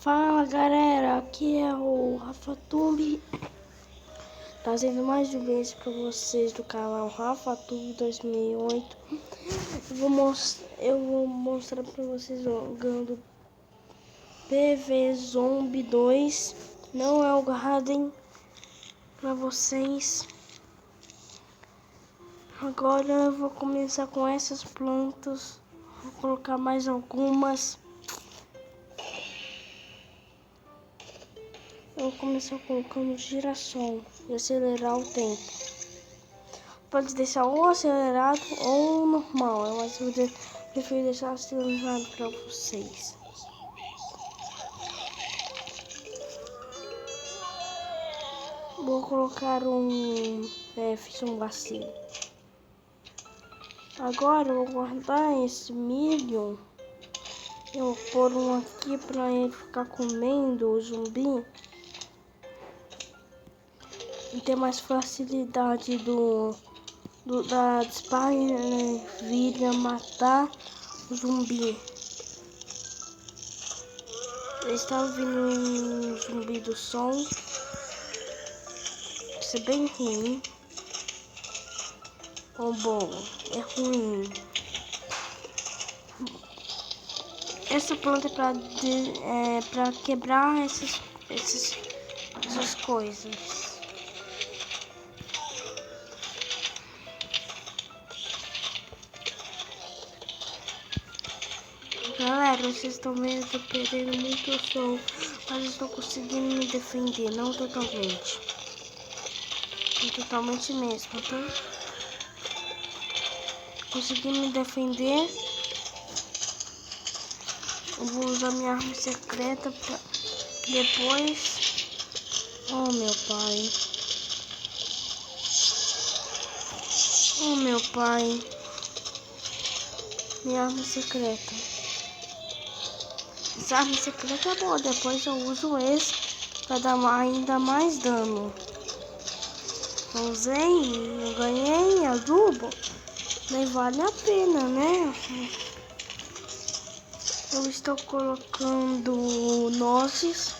Fala galera, aqui é o RafaTube, trazendo mais um vídeo para vocês do canal RafaTube 2008. Eu vou mostrar para vocês jogando PV Zombie 2. Não é o Garden para vocês. Agora eu vou começar com essas plantas, vou colocar mais algumas. Eu vou começar colocando girassol e acelerar o tempo. Pode deixar ou acelerado ou normal, mas eu prefiro deixar acelerado para vocês. Vou colocar fiz um vacilo. Agora eu vou guardar esse milho. Eu vou pôr um aqui para ele ficar comendo o zumbi. E ter mais facilidade da Spider vir a matar o zumbi. Eu estava ouvindo um zumbi do som. Isso é bem ruim. Ou bom, é ruim. Essa planta é para quebrar essas coisas. Galera, vocês estão vendo, eu tô perdendo muito o som, mas eu estou conseguindo me defender, não totalmente. Não totalmente mesmo, tá? Consegui me defender. Eu vou usar minha arma secreta pra depois. Oh meu pai. Oh meu pai. Minha arma secreta. Essa arma secreta é boa, depois eu uso esse para dar ainda mais dano. Eu usei, eu ganhei adubo, mas vale a pena, né? Eu estou colocando nozes,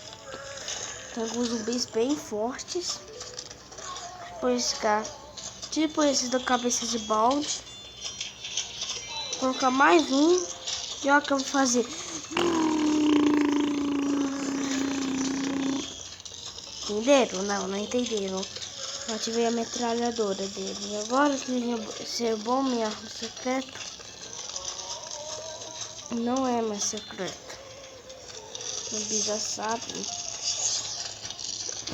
tem alguns zumbis bem fortes, tipo esse da cabeça de balde. Vou colocar mais um e olha o que eu vou fazer. Entenderam? Não entenderam. Eu ativei a metralhadora dele. Agora que ser bom, minha arma secreta não é mais secreta. O já sabe.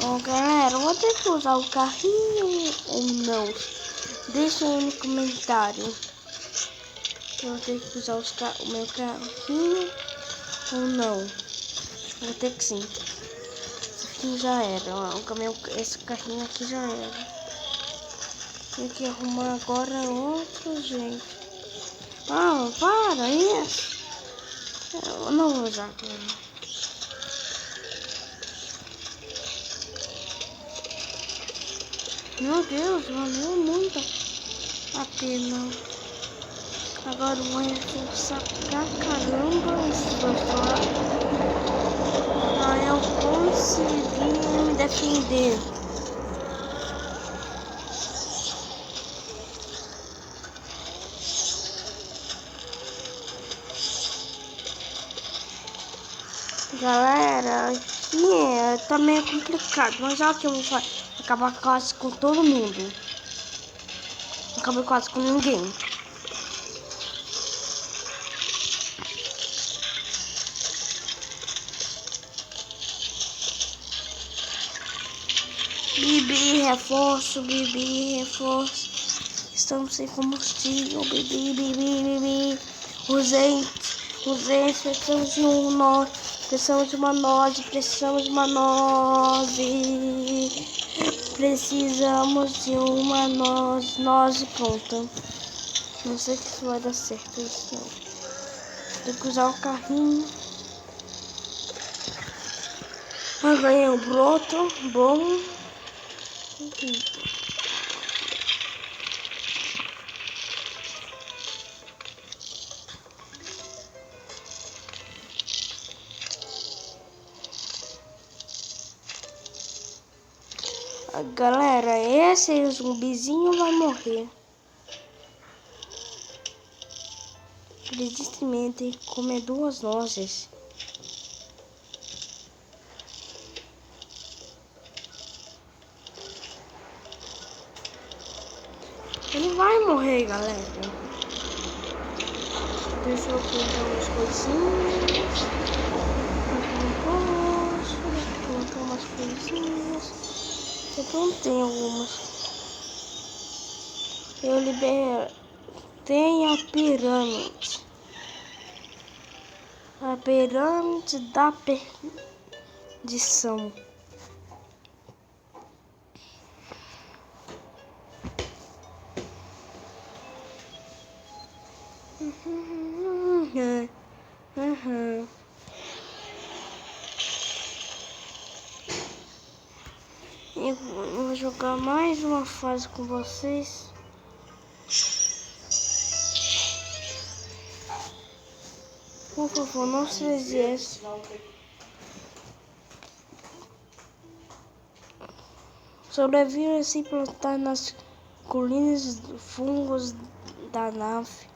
Bom, galera, eu vou ter que usar o carrinho ou não? Deixa aí no comentário. Eu vou ter que usar o meu carrinho ou não? Vou ter que sim. Já era, esse carrinho aqui já era. Tem que arrumar agora outro jeito. Ah, para isso. Eu não vou usar agora. Meu Deus, valeu muito a pena. Agora eu vou reforçar pra caramba esses dois lados. Pra eu conseguir me defender. Galera, aqui tá meio complicado, mas já que eu vou acabar quase com todo mundo. Não acabei quase com ninguém. Bibi, reforço, Bibi, reforço. Estamos sem combustível, Bibi. Urgente, precisamos de um nó. Precisamos de uma noz, precisamos de uma noz pronta. Não sei se isso vai dar certo isso não. Tem que usar o carrinho. Eu ganhei um broto bom. Galera, esse zumbizinho vai morrer. Acredite-me, tem que comer 2 nozes. Ele vai morrer, galera. Deixa eu plantar umas coisinhas. Plantar umas coisinhas. Eu plantei algumas. Eu liberei. Tem a pirâmide. A pirâmide da perdição. Eu vou jogar mais uma fase com vocês. Por favor, não se desista. Sobreviva sem plantar nas colinas fungos da nave.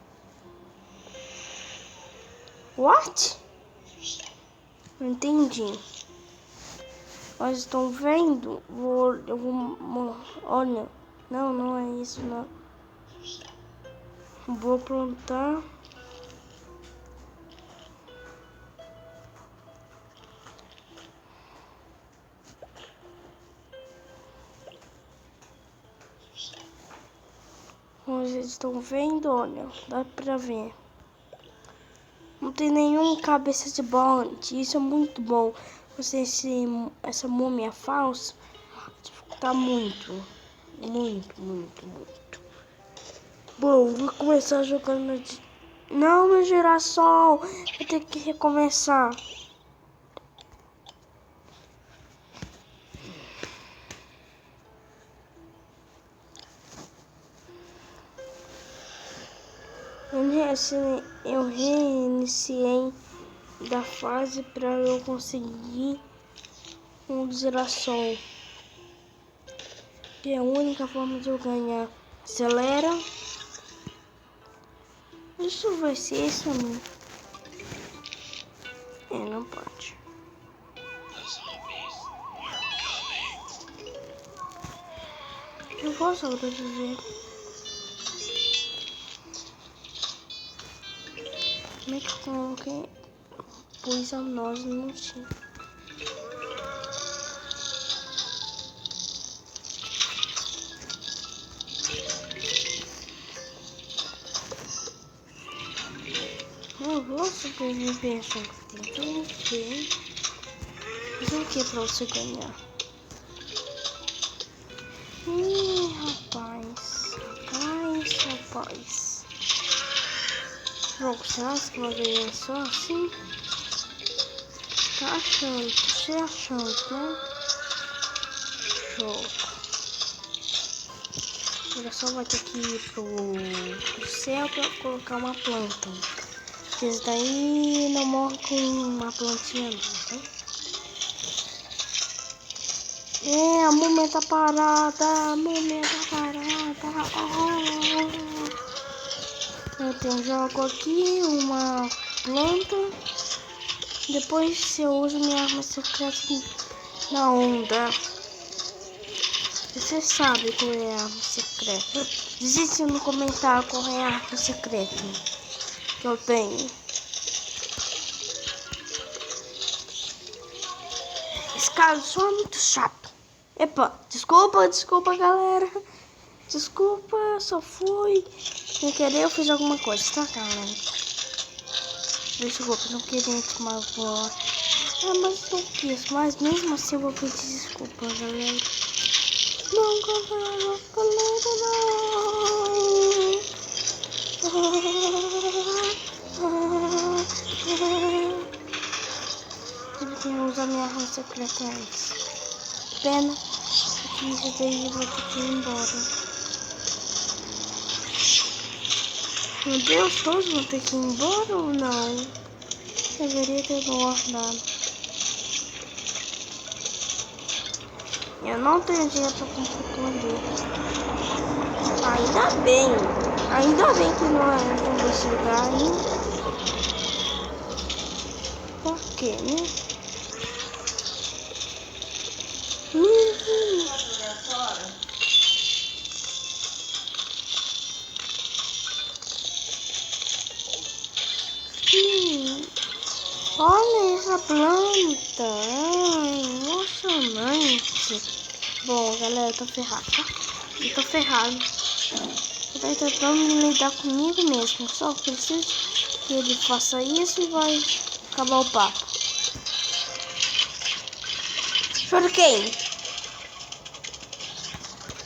What? Não entendi. Mas estão vendo? Eu vou... Olha. Não é isso, não. Vou plantar. Vocês estão vendo? Olha. Dá pra ver. Não tem nenhum cabeça de bounty. Isso é muito bom. Essa múmia falsa tá muito. Bom, vou começar jogando de... Não, meu girassol. Vou ter que recomeçar. Eu reiniciei da fase para eu conseguir um girassol. Que é a única forma de eu ganhar. Acelera. Isso vai ser isso a mim. Não pode. Eu vou sobreviver. Como é que eu coloquei? Pus a noz no tinha. Eu vou sobreviver, só que tem o quê? Fazer o que pra você ganhar? Ih, rapaz. Jogo, será que vai ganhar só assim? Tá achando, você achando, né? Jogo. Agora só vai ter que ir pro céu pra colocar uma planta. Esse daí não morre com uma plantinha não, tá? A múmia tá parada, Eu jogo aqui uma planta. Depois eu uso minha arma secreta na onda. Você sabe qual é a arma secreta? Diz no comentário qual é a arma secreta que eu tenho. Esse cara só é muito chato. Epa, desculpa galera. Desculpa, só fui. Sem querer eu fiz alguma coisa, tá galera? Desculpa, não queria te magoar. Mas eu fiz. Mas mesmo assim eu vou pedir desculpa, galera. Não, galera, Tive que usar minha arma secreta antes. Pena que isso daí vai ter que ir embora. Meu Deus, todos vão ter que ir embora ou não? Deveria ter guardado. Eu não tenho dinheiro pra comprar plandeiro. Ainda bem. Ainda bem que não é um desse lugar ainda. Por quê, né? Olha essa planta. Ai, emocionante. Bom, galera, eu tô ferrado, tá? Eu tô ferrado. Eu tô tentando lidar comigo mesmo. Só preciso que ele faça isso e vai acabar o papo. Shuriken.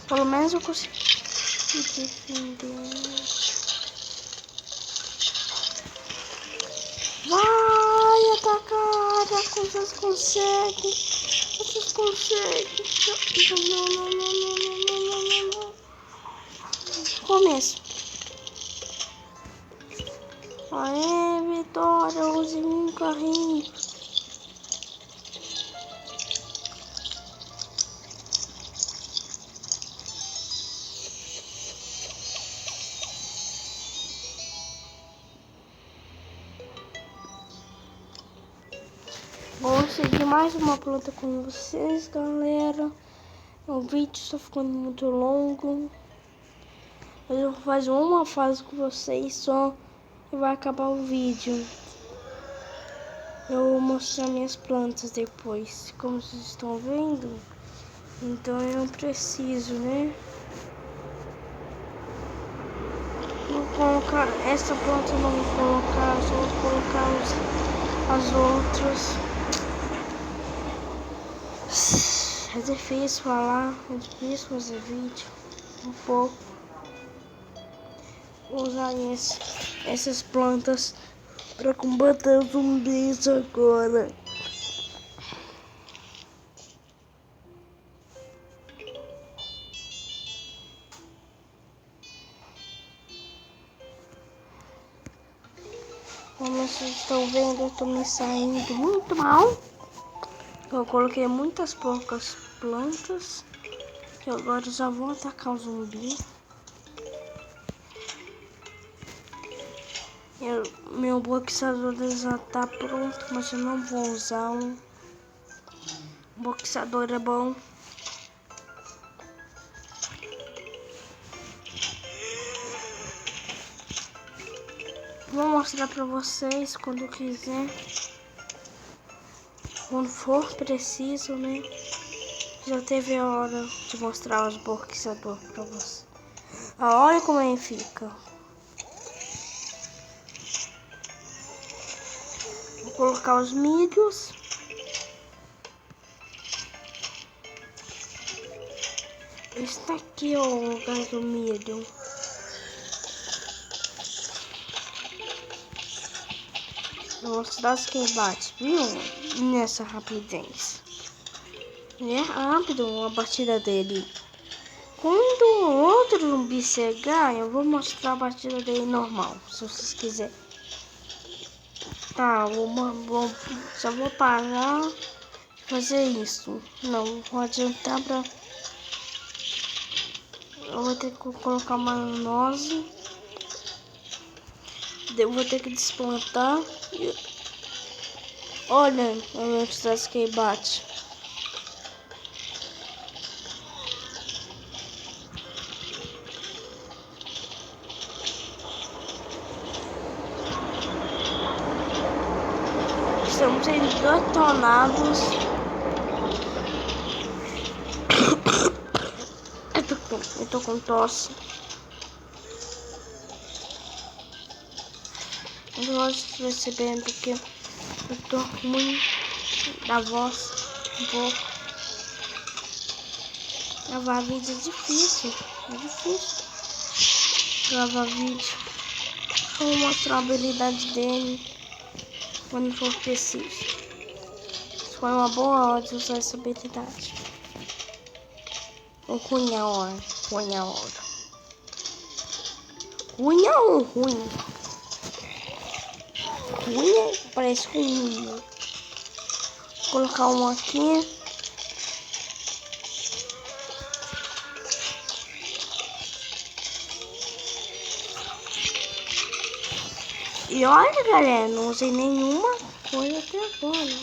Pelo menos eu consigo defender. Vai atacar. Vocês conseguem. Vocês conseguem. Não. Começo. Aê, Vitória, use um carrinho. Vou seguir mais uma planta com vocês, galera. O vídeo está ficando muito longo. Eu vou fazer uma fase com vocês só e vai acabar o vídeo. Eu vou mostrar minhas plantas depois, como vocês estão vendo. Então eu preciso, né? Vou colocar essa planta, não vou colocar, só vou colocar as outras. É difícil falar, é difícil fazer vídeo. Um pouco. Vou usar essas plantas para combater os zumbis agora. Como vocês estão vendo, eu tô me saindo muito mal. Eu coloquei muitas poucas plantas que agora já vão atacar o zumbi. Meu boxeador já tá pronto, mas eu não vou usar um. O boxeador é bom. Vou mostrar pra vocês quando eu quiser. Quando for preciso, né? Já teve a hora de mostrar os boxeadores pra vocês. Olha como ele fica. Vou colocar os milhos. Está aqui o lugar do milho. Eu vou mostrar os que bate, viu? Nessa rapidez. É rápido a batida dele. Quando o outro zumbi chegar, eu vou mostrar a batida dele normal, se vocês quiserem. Tá, só vou parar de fazer isso. Não vou adiantar pra... Eu vou ter que colocar uma noze. Eu vou ter que desplantar. Olha a velocidade que ele bate. Estamos sendo detonados. Eu tô com tosse. Eu gosto de percebendo que eu tô ruim da voz um pouco. Gravar vídeo é difícil. É difícil gravar vídeo. Vou mostrar a habilidade dele quando for preciso. Foi uma boa hora de usar essa habilidade. Ou ruim a hora. Ruim a hora. Ruim ou ruim? Ruim parece ruim. Vou colocar um aqui. E olha, galera, não usei nenhuma coisa até agora.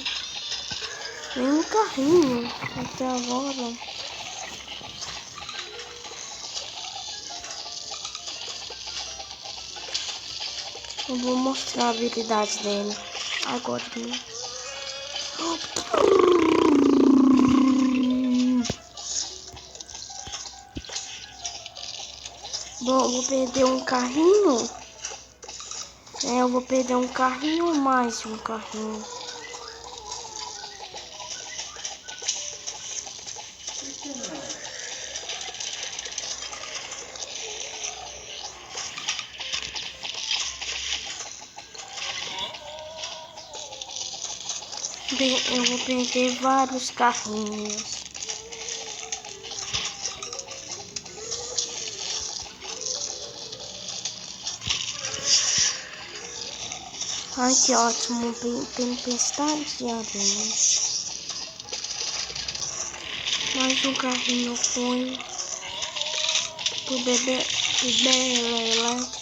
Nenhum carrinho até agora. Eu vou mostrar a habilidade dele agora. Bom, eu vou perder um carrinho. Eu vou perder um carrinho ou mais de um carrinho. Bem, eu vou perder vários carrinhos. Ai, que ótimo, tempestade de areia. Mais um carrinho foi pro bebê Lele.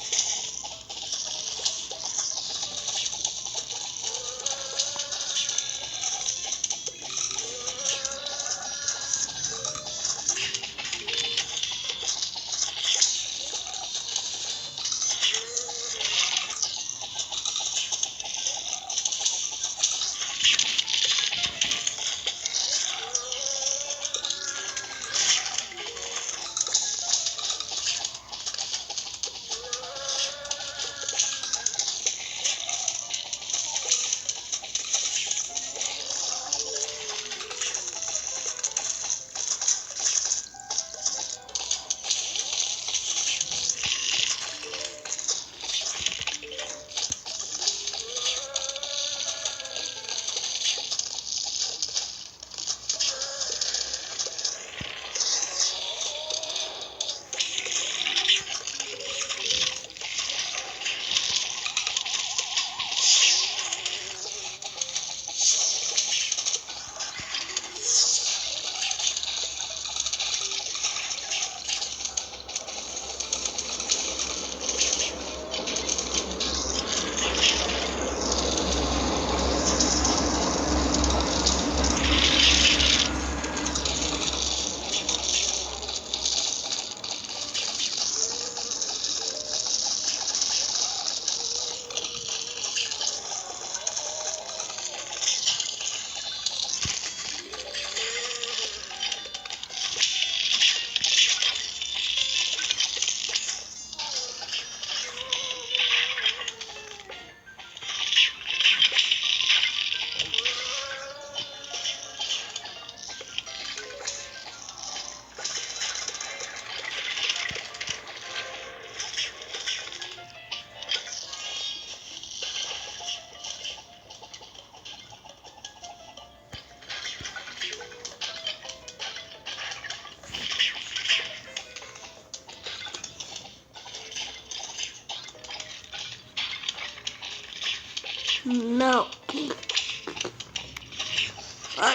Não.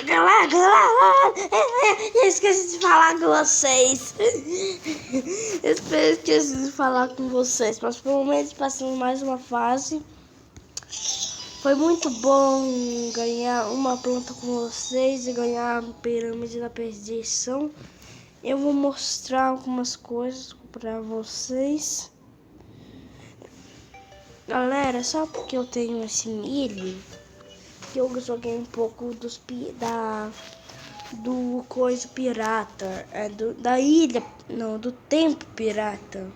Galera, eu esqueci de falar com vocês. Eu esqueci de falar com vocês. Mas pelo menos passamos mais uma fase. Foi muito bom ganhar uma planta com vocês e ganhar a pirâmide da perdição. Eu vou mostrar algumas coisas pra vocês. Galera, só porque eu tenho esse milho, que eu joguei um pouco do coisa pirata, da ilha, não, do tempo pirata.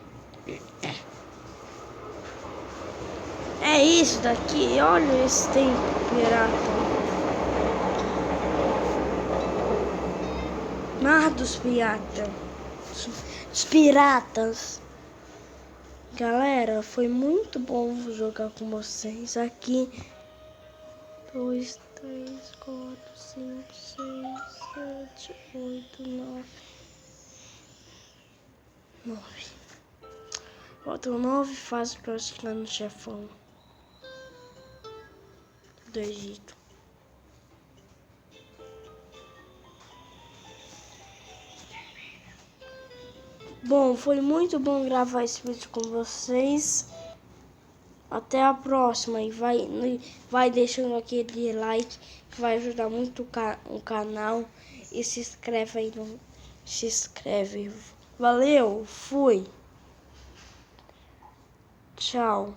É isso daqui, olha esse tempo pirata. Mar dos piratas. Dos piratas. Galera, foi muito bom jogar com vocês aqui. 2, 3, 4, 5, 6, 7, 8, 9. 9. Faltam 9 fases para chegar no chefão do Egito. Bom, foi muito bom gravar esse vídeo com vocês. Até a próxima. E vai deixando aquele like que vai ajudar muito o canal. E se inscreve aí no... Se inscreve. Valeu, fui. Tchau.